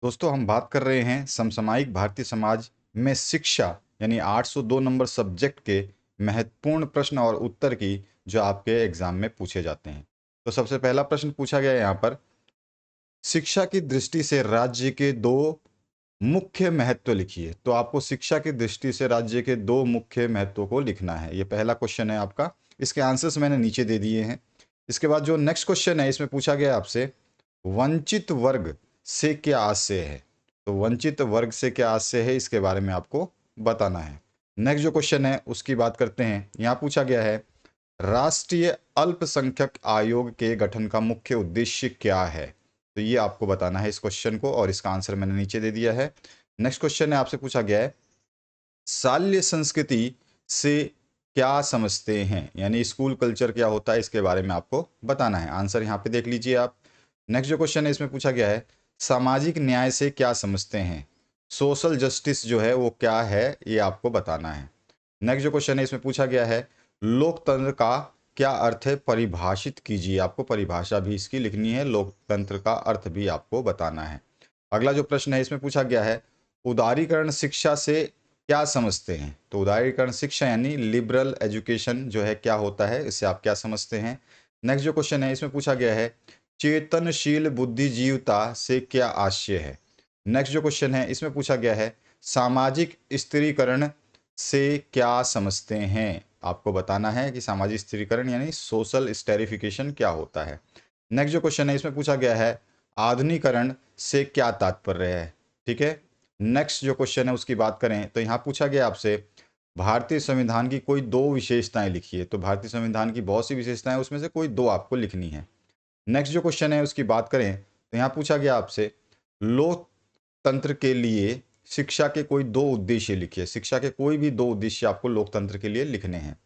दोस्तों हम बात कर रहे हैं समसामयिक भारतीय समाज में शिक्षा यानी 802 नंबर सब्जेक्ट के महत्वपूर्ण प्रश्न और उत्तर की जो आपके एग्जाम में पूछे जाते हैं। तो सबसे पहला प्रश्न पूछा गया है यहाँ पर, शिक्षा की दृष्टि से राज्य के दो मुख्य महत्व लिखिए। तो आपको शिक्षा की दृष्टि से राज्य के दो मुख्य महत्वों को लिखना है। ये पहला क्वेश्चन है आपका। इसके आंसर्स मैंने नीचे दे दिए हैं। इसके बाद जो नेक्स्ट क्वेश्चन है इसमें पूछा गया आपसे, वंचित वर्ग से क्या आशय है। तो वंचित वर्ग से क्या आशय है इसके बारे में आपको बताना है। नेक्स्ट जो क्वेश्चन है उसकी बात करते हैं। यहाँ पूछा गया है, राष्ट्रीय अल्पसंख्यक आयोग के गठन का मुख्य उद्देश्य क्या है। तो ये आपको बताना है इस क्वेश्चन को, और इसका आंसर मैंने नीचे दे दिया है। नेक्स्ट क्वेश्चन है, आपसे पूछा गया है, शाल्य संस्कृति से क्या समझते हैं, यानी स्कूल कल्चर क्या होता है इसके बारे में आपको बताना है। आंसर यहाँ पे देख लीजिए आप। नेक्स्ट जो क्वेश्चन है इसमें पूछा गया है, सामाजिक न्याय से क्या समझते हैं। सोशल जस्टिस जो है वो क्या है ये आपको बताना है। नेक्स्ट जो क्वेश्चन है इसमें पूछा गया है, लोकतंत्र का क्या अर्थ है, परिभाषित कीजिए। आपको परिभाषा भी इसकी लिखनी है, लोकतंत्र का अर्थ भी आपको बताना है। अगला जो प्रश्न है इसमें पूछा गया है, उदारीकरण शिक्षा से क्या समझते हैं। तो उदारीकरण शिक्षा यानी लिबरल एजुकेशन जो है क्या होता है, इससे आप क्या समझते हैं। नेक्स्ट जो क्वेश्चन है इसमें पूछा गया है, चेतनशील बुद्धिजीवता से क्या आशय है। नेक्स्ट जो क्वेश्चन है इसमें पूछा गया है, सामाजिक स्त्रीकरण से क्या समझते हैं। आपको बताना है कि सामाजिक स्त्रीकरण यानी सोशल स्टेरिफिकेशन क्या होता है। नेक्स्ट जो क्वेश्चन है इसमें पूछा गया है, आधुनिकरण से क्या तात्पर्य है। ठीक है। नेक्स्ट जो क्वेश्चन है उसकी बात करें तो यहाँ पूछा गया आपसे, भारतीय संविधान की कोई दो विशेषताएं लिखिए। तो भारतीय संविधान की बहुत सी विशेषताएं, उसमें से कोई दो आपको लिखनी है। नेक्स्ट जो क्वेश्चन है उसकी बात करें तो यहाँ पूछा गया आपसे, लोकतंत्र के लिए शिक्षा के कोई दो उद्देश्य लिखिए। शिक्षा के कोई भी दो उद्देश्य आपको लोकतंत्र के लिए लिखने हैं।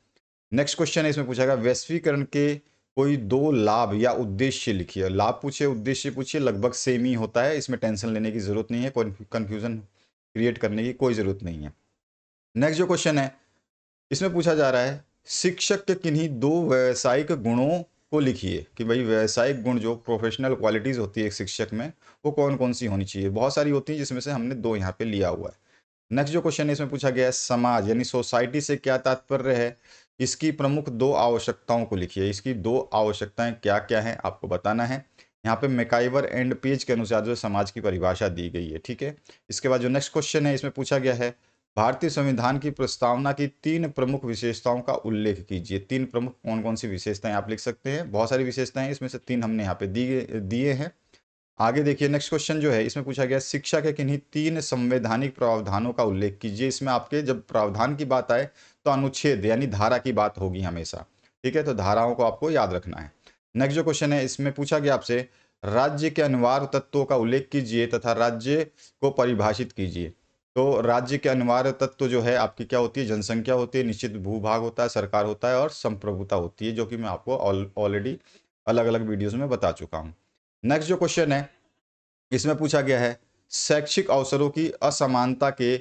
नेक्स्ट क्वेश्चन है इसमें पूछा गया, वैश्वीकरण के कोई दो लाभ या उद्देश्य लिखिए। लाभ पूछे उद्देश्य पूछिए, लगभग सेम ही होता है, इसमें टेंशन लेने की जरूरत नहीं है, कंफ्यूजन क्रिएट करने की कोई जरूरत नहीं है। नेक्स्ट जो क्वेश्चन है इसमें पूछा जा रहा है, शिक्षक के किन्हीं दो व्यावसायिक गुणों को लिखिए। कि भाई व्यावसायिक गुण जो प्रोफेशनल क्वालिटीज होती है एक शिक्षक में, वो कौन कौन सी होनी चाहिए। बहुत सारी होती है जिसमें से हमने दो यहाँ पे लिया हुआ है। नेक्स्ट जो क्वेश्चन है इसमें पूछा गया है, समाज यानी सोसाइटी से क्या तात्पर्य है, इसकी प्रमुख दो आवश्यकताओं को लिखिए। इसकी दो आवश्यकताएं क्या क्या हैं आपको बताना है। यहाँ पे मैकाइवर एंड पेज के अनुसार जो समाज की परिभाषा दी गई है। ठीक है। इसके बाद जो नेक्स्ट क्वेश्चन है इसमें पूछा गया है, भारतीय संविधान की प्रस्तावना की तीन प्रमुख विशेषताओं का उल्लेख कीजिए। तीन प्रमुख कौन कौन सी विशेषताएं आप लिख सकते हैं। बहुत सारी विशेषताएं, इसमें से तीन हमने यहाँ पे दिए हैं। आगे देखिए नेक्स्ट क्वेश्चन जो है इसमें पूछा गया, शिक्षा के किन्हीं तीन संवैधानिक प्रावधानों का उल्लेख कीजिए। इसमें आपके जब प्रावधान की बात आए तो अनुच्छेद यानी धारा की बात होगी हमेशा। ठीक है, तो धाराओं को आपको याद रखना है। नेक्स्ट जो क्वेश्चन है इसमें पूछा गया आपसे, राज्य के अनिवार्य तत्वों का उल्लेख कीजिए तथा राज्य को परिभाषित कीजिए। तो राज्य के अनिवार्य तत्व जो है आपकी क्या होती है, जनसंख्या होती है, निश्चित भूभाग होता है, सरकार होता है और संप्रभुता होती है, जो कि मैं आपको ऑलरेडी अलग अलग वीडियोज में बता चुका हूँ। नेक्स्ट जो क्वेश्चन है इसमें पूछा गया है, शैक्षिक अवसरों की असमानता के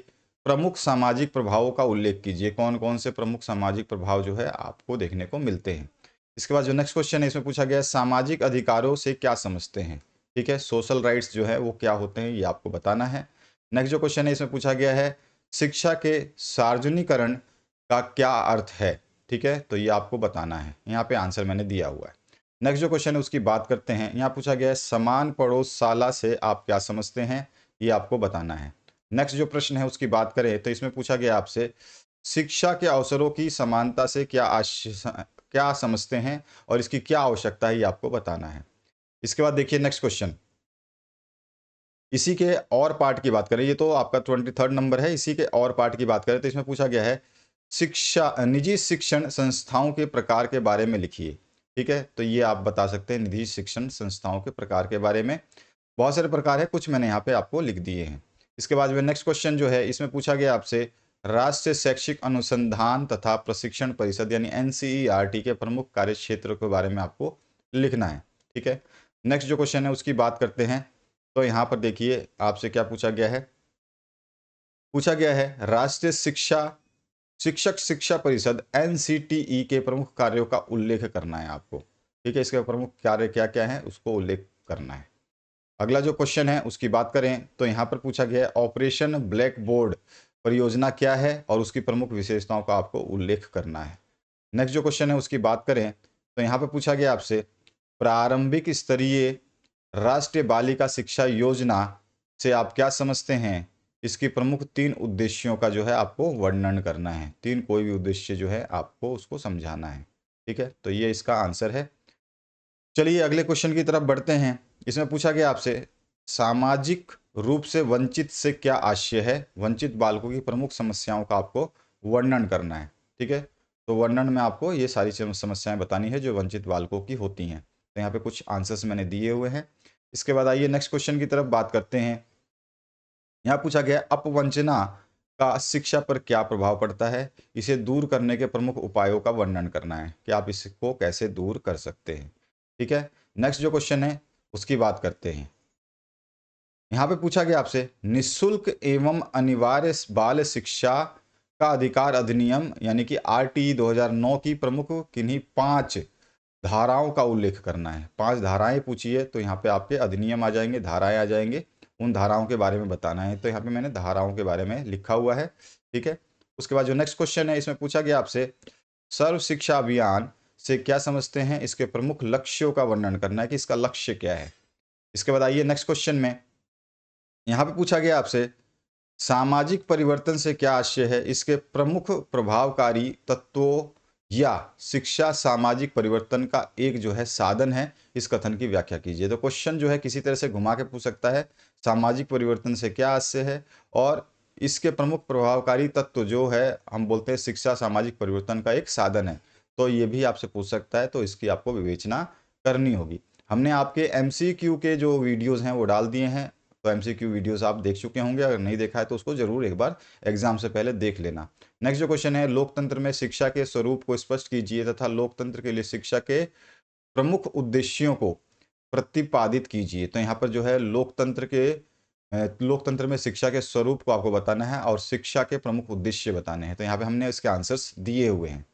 प्रमुख सामाजिक प्रभावों का उल्लेख कीजिए। कौन कौन से प्रमुख सामाजिक प्रभाव जो है आपको देखने को मिलते हैं। इसके बाद जो नेक्स्ट क्वेश्चन है इसमें पूछा गया है, सामाजिक अधिकारों से क्या समझते हैं। ठीक है, सोशल राइट्स जो है वो क्या होते हैं ये आपको बताना है। नेक्स्ट जो क्वेश्चन है इसमें पूछा गया है, शिक्षा के सार्वजनिकरण का क्या अर्थ है। ठीक है, तो ये आपको बताना है। यहाँ पे आंसर मैंने दिया हुआ है। नेक्स्ट जो क्वेश्चन है उसकी बात करते हैं। यहाँ पूछा गया है, समान पड़ोसशाला से आप क्या समझते हैं, ये आपको बताना है। नेक्स्ट जो प्रश्न है उसकी बात करें तो इसमें पूछा गया आपसे, शिक्षा के अवसरों की समानता से क्या समझते हैं और इसकी क्या आवश्यकता है, ये आपको बताना है। इसके बाद देखिए नेक्स्ट क्वेश्चन, इसी के और पार्ट की बात करें, ये तो आपका 23rd नंबर है। इसी के और पार्ट की बात करें तो इसमें पूछा गया है, शिक्षा निजी शिक्षण संस्थाओं के प्रकार के बारे में लिखिए। ठीक है, तो ये आप बता सकते हैं निजी शिक्षण संस्थाओं के प्रकार के बारे में। बहुत सारे प्रकार है, कुछ मैंने यहाँ पे आपको लिख दिए हैं। इसके बाद में नेक्स्ट क्वेश्चन जो है इसमें पूछा गया आपसे, राष्ट्रीय शैक्षिक अनुसंधान तथा प्रशिक्षण परिषद यानी एनसीईआरटी के प्रमुख कार्य क्षेत्रों के बारे में आपको लिखना है। ठीक है, नेक्स्ट जो क्वेश्चन है उसकी बात करते हैं। तो यहाँ पर देखिए आपसे क्या पूछा गया है, पूछा गया है राष्ट्रीय शिक्षक शिक्षा परिषद एनसीटीई के प्रमुख कार्यों का उल्लेख करना है आपको। ठीक है, इसके प्रमुख कार्य क्या क्या है उसको उल्लेख करना है। अगला जो क्वेश्चन है उसकी बात करें तो यहाँ पर पूछा गया है ऑपरेशन ब्लैक बोर्ड परियोजना क्या है और उसकी प्रमुख विशेषताओं का आपको उल्लेख करना है। नेक्स्ट जो क्वेश्चन है उसकी बात करें तो यहाँ पर पूछा गया आपसे प्रारंभिक स्तरीय राष्ट्रीय बालिका शिक्षा योजना से आप क्या समझते हैं, इसकी प्रमुख 3 उद्देश्यों का जो है आपको वर्णन करना है। 3 कोई भी उद्देश्य जो है आपको उसको समझाना है। ठीक है, तो ये इसका आंसर है। चलिए अगले क्वेश्चन की तरफ बढ़ते हैं। इसमें पूछा गया आपसे सामाजिक रूप से वंचित से क्या आशय है, वंचित बालकों की प्रमुख समस्याओं का आपको वर्णन करना है। ठीक है, तो वर्णन में आपको ये सारी समस्याएं बतानी है जो वंचित बालकों की होती हैं। तो यहाँ पे कुछ आंसर्स मैंने दिए हुए हैं। इसके बाद आइए नेक्स्ट क्वेश्चन की तरफ बात करते हैं। यहाँ पूछा गया अपवंचना का शिक्षा पर क्या प्रभाव पड़ता है, इसे दूर करने के प्रमुख उपायों का वर्णन करना है कि आप इसको कैसे दूर कर सकते हैं। ठीक है, नेक्स्ट जो क्वेश्चन है उसकी बात करते हैं। यहाँ पे पूछा गया आपसे निशुल्क एवं अनिवार्य बाल शिक्षा का अधिकार अधिनियम यानी कि आरटीई 2009 की प्रमुख किन्हीं 5 धाराओं का उल्लेख करना है। 5 धाराएं पूछी है तो यहाँ पे आपके अधिनियम आ जाएंगे, धाराएं आ जाएंगे, उन धाराओं के बारे में बताना है। तो यहाँ पे मैंने धाराओं के बारे में लिखा हुआ है। ठीक है, उसके बाद जो नेक्स्ट क्वेश्चन है इसमें पूछा गया आपसे सर्व शिक्षा अभियान से क्या समझते हैं, इसके प्रमुख लक्ष्यों का वर्णन करना है कि इसका लक्ष्य क्या है। इसके बाद आइए नेक्स्ट क्वेश्चन में, यहाँ पे पूछा गया आपसे सामाजिक परिवर्तन से क्या आशय है, इसके प्रमुख प्रभावकारी तत्वों या शिक्षा सामाजिक परिवर्तन का एक जो है साधन है, इस कथन की व्याख्या कीजिए। तो क्वेश्चन जो है किसी तरह से घुमा के पूछ सकता है सामाजिक परिवर्तन से क्या आशय है और इसके प्रमुख प्रभावकारी तत्व जो है हम बोलते हैं शिक्षा सामाजिक परिवर्तन का एक साधन है। तो ये भी आपसे पूछ सकता है, तो इसकी आपको विवेचना करनी होगी। हमने आपके एमसीक्यू के जो वीडियोज़ हैं वो डाल दिए हैं, तो एमसीक्यू वीडियोस आप देख चुके होंगे, अगर नहीं देखा है तो उसको जरूर एक बार एग्जाम से पहले देख लेना। नेक्स्ट जो क्वेश्चन है लोकतंत्र में शिक्षा के स्वरूप को स्पष्ट कीजिए तथा लोकतंत्र के लिए शिक्षा के प्रमुख उद्देश्यों को प्रतिपादित कीजिए। तो यहाँ पर जो है लोकतंत्र में शिक्षा के स्वरूप को आपको बताना है और शिक्षा के प्रमुख उद्देश्य बताने हैं। तो यहाँ पे हमने इसके आंसर्स दिए हुए हैं।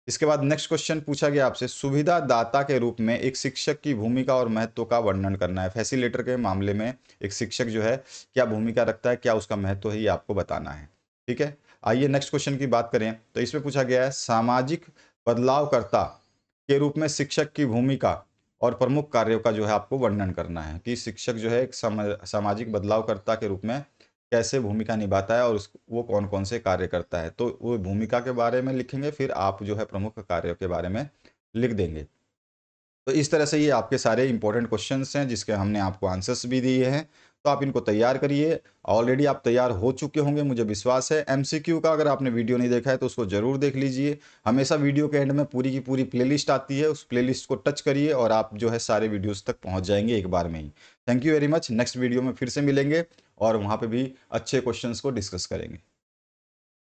इसके बाद नेक्स्ट क्वेश्चन पूछा गया आपसे सुविधा दाता के रूप में एक शिक्षक की भूमिका और महत्व का वर्णन करना है। फैसिलिटेटर के मामले में एक शिक्षक जो है क्या भूमिका रखता है, क्या उसका महत्व है, ये आपको बताना है। ठीक है, आइए नेक्स्ट क्वेश्चन की बात करें तो इसमें पूछा गया है सामाजिक बदलावकर्ता के रूप में शिक्षक की भूमिका और प्रमुख कार्यों का जो है आपको वर्णन करना है कि शिक्षक जो है एक सामाजिक बदलावकर्ता के रूप में कैसे भूमिका निभाता है और वो कौन कौन से कार्य करता है। तो वो भूमिका के बारे में लिखेंगे, फिर आप जो है प्रमुख कार्यों के बारे में लिख देंगे। तो इस तरह से ये आपके सारे इंपॉर्टेंट क्वेश्चंस हैं जिसके हमने आपको आंसर्स भी दिए हैं। तो आप इनको तैयार करिए। ऑलरेडी आप तैयार हो चुके होंगे मुझे विश्वास है। एमसीक्यू का अगर आपने वीडियो नहीं देखा है तो उसको ज़रूर देख लीजिए। हमेशा वीडियो के एंड में पूरी की पूरी प्लेलिस्ट आती है, उस प्लेलिस्ट को टच करिए और आप जो है सारे वीडियोज़ तक पहुँच जाएंगे एक बार में ही। Thank you very much. Next video में फिर से मिलेंगे और वहाँ पर भी अच्छे क्वेश्चंस को डिस्कस करेंगे।